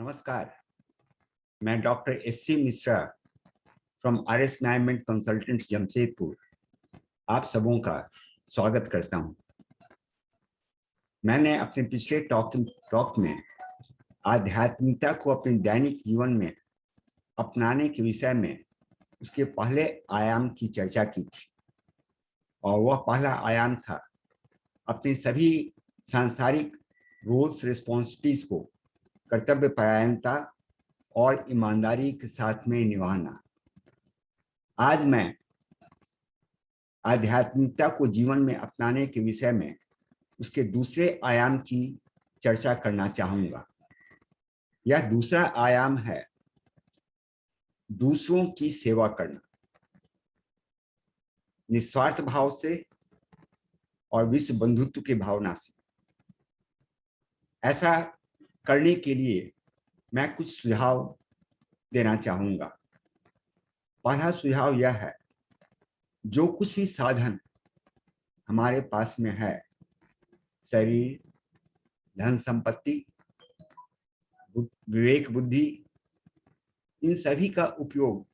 नमस्कार, मैं doctor SC. Mishra from RS. Management consultants Jamshedpur आप सबों का स्वागत करता हूं। मैंने अपने पिछले टॉक में आध्यात्मिकता को अपने दैनिक जीवन में अपनाने के विषय में उसके पहले आयाम की चर्चा की थी और वह पहला आयाम था अपनी सभी सांसारिक रोल्स रिस्पॉन्सिबिलिटीज को कर्तव्य परायणता और ईमानदारी के साथ में निभाना। आज मैं आध्यात्मिकता को जीवन में अपनाने के विषय में उसके दूसरे आयाम की चर्चा करना चाहूंगा। यह दूसरा आयाम है दूसरों की सेवा करना, निस्वार्थ भाव से और विश्व बंधुत्व की भावना से। ऐसा करने के लिए मैं कुछ सुझाव देना चाहूंगा। पहला सुझाव यह है, जो कुछ भी साधन हमारे पास में है, शरीर, धन संपत्ति, विवेक, बुद्धि, इन सभी का उपयोग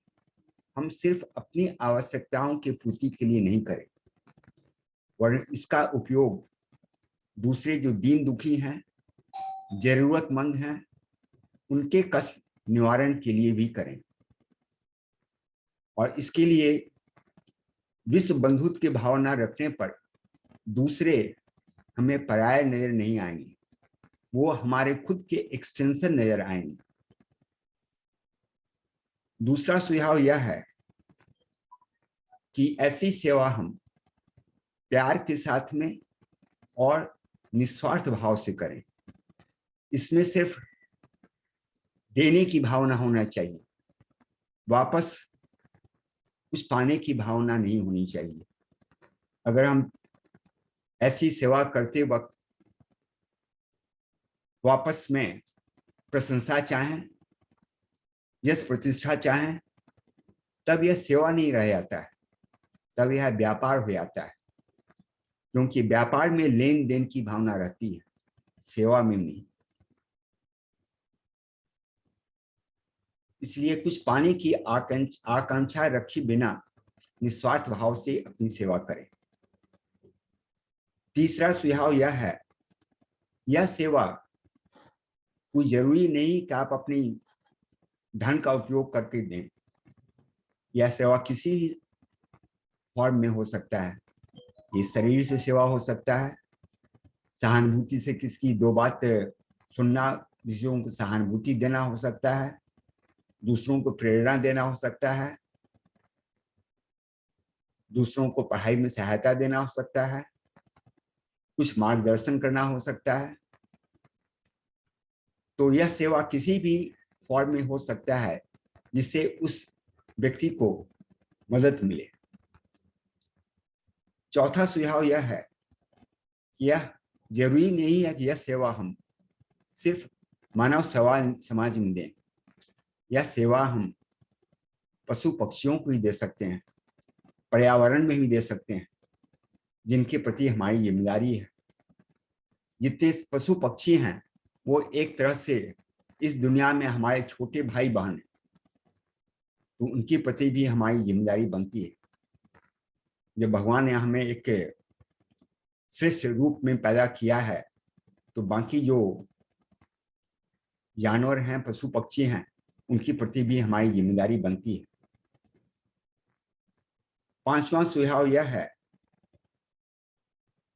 हम सिर्फ अपनी आवश्यकताओं की पूर्ति के लिए नहीं करें, वरन इसका उपयोग दूसरे जो दीन दुखी हैं, जरूरतमंद हैं, उनके कष्ट निवारण के लिए भी करें। और इसके लिए विश्व बंधुत्व की भावना रखने पर दूसरे हमें पराये नजर नहीं आएंगे, वो हमारे खुद के एक्सटेंशन नजर आएंगे। दूसरा सुझाव यह है कि ऐसी सेवा हम प्यार के साथ में और निस्वार्थ भाव से करें। इसमें सिर्फ देने की भावना होना चाहिए, वापस कुछ पाने की भावना नहीं होनी चाहिए। अगर हम ऐसी सेवा करते वक्त वापस में प्रशंसा चाहें, यश प्रतिष्ठा चाहें, तब यह सेवा नहीं रह जाता है, तब यह व्यापार हो जाता है। क्योंकि व्यापार में लेन देन की भावना रहती है, सेवा में नहीं। इसलिए कुछ पाने की आकांक्षा रखे बिना निस्वार्थ भाव से अपनी सेवा करें। तीसरा सुझाव यह है, यह सेवा कोई जरूरी नहीं कि आप अपनी धन का उपयोग करके दें। यह सेवा किसी भी फॉर्म में हो सकता है। ये शरीर से सेवा हो सकता है, सहानुभूति से किसकी दो बात सुनना, दूसरों को सहानुभूति देना हो सकता है, दूसरों को प्रेरणा देना हो सकता है, दूसरों को पढ़ाई में सहायता देना हो सकता है, कुछ मार्गदर्शन करना हो सकता है। तो यह सेवा किसी भी फॉर्म में हो सकता है जिससे उस व्यक्ति को मदद मिले। चौथा सुझाव यह है कि यह जरूरी नहीं है कि यह सेवा हम सिर्फ मानव समाज में दें। यह सेवा हम पशु पक्षियों को भी दे सकते हैं, पर्यावरण में भी दे सकते हैं, जिनके प्रति हमारी जिम्मेदारी है। जितने पशु पक्षी हैं वो एक तरह से इस दुनिया में हमारे छोटे भाई बहन हैं, तो उनके प्रति भी हमारी जिम्मेदारी बनती है। जब भगवान ने हमें एक श्रेष्ठ रूप में पैदा किया है, तो बाकी जो जानवर हैं, पशु पक्षी हैं, उनके प्रति भी हमारी जिम्मेदारी बनती है। पांचवा सुझाव यह है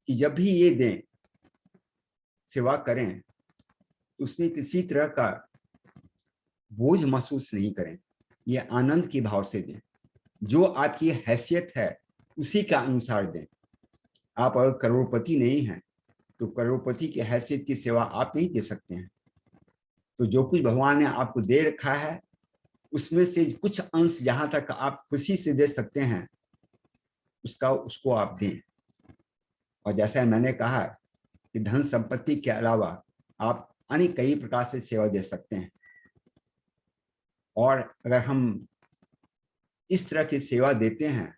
कि जब भी ये दें, सेवा करें, तो उसमें किसी तरह का बोझ महसूस नहीं करें। ये आनंद के भाव से दें। जो आपकी हैसियत है उसी का अनुसार दें। आप अगर करोड़पति नहीं हैं तो करोड़पति की हैसियत की सेवा आप नहीं दे सकते हैं। तो जो कुछ भगवान ने आपको दे रखा है उसमें से कुछ अंश जहां तक आप खुशी से दे सकते हैं उसको आप दें। और जैसा मैंने कहा कि धन संपत्ति के अलावा आप अन्य कई प्रकार से सेवा दे सकते हैं। और अगर हम इस तरह की सेवा देते हैं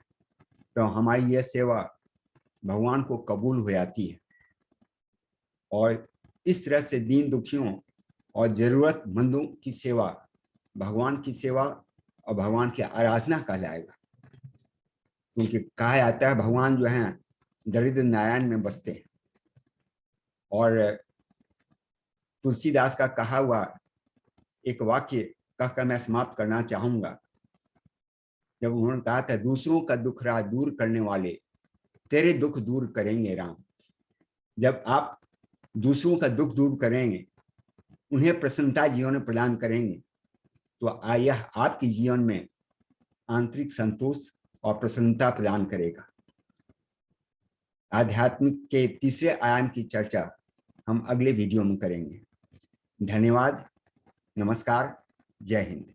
तो हमारी यह सेवा भगवान को कबूल हो जाती है। और इस तरह से दीन दुखियों और जरूरतमंदों की सेवा भगवान की सेवा और भगवान की आराधना कहलाएगा। क्योंकि कहा जाता है भगवान जो है दरिद्र नारायण में बसते हैं। और तुलसीदास का कहा हुआ एक वाक्य कहकर मैं समाप्त करना चाहूंगा। जब उन्होंने कहा था, दूसरों का दुख राह दूर करने वाले तेरे दुख दूर करेंगे राम। जब आप दूसरों का दुख दूर करेंगे, उन्हें प्रसन्नता जीवन में प्रदान करेंगे, तो यह आपके जीवन में आंतरिक संतोष और प्रसन्नता प्रदान करेगा। आध्यात्मिक के तीसरे आयाम की चर्चा हम अगले वीडियो में करेंगे। धन्यवाद, नमस्कार, जय हिंद।